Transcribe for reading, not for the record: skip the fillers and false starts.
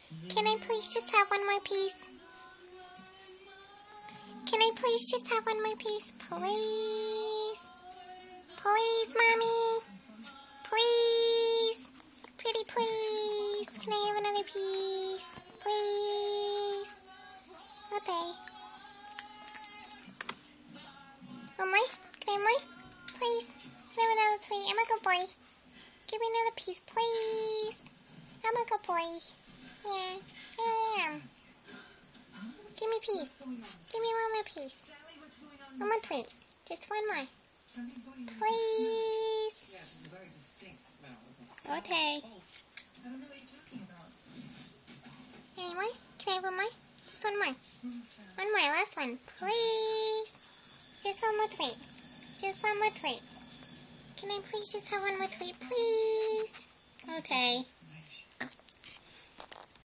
Can I please just have one more piece? Can I please just have one more piece? Please? Please, Mommy? Please? Pretty please? Can I have another piece? Please? Okay. One more? Can I have more? Please? Can I have another treat? I'm a good boy. Give me another piece, please. I'm a good boy. Yeah, I am. Give me a piece. Give me one more piece. One more treat. Just one more. Please. Okay. Any more? Can I have one more? Just one more. One more. Last one. Please. Just one more treat. Just one more treat. Can I please just have one more treat, please? Okay.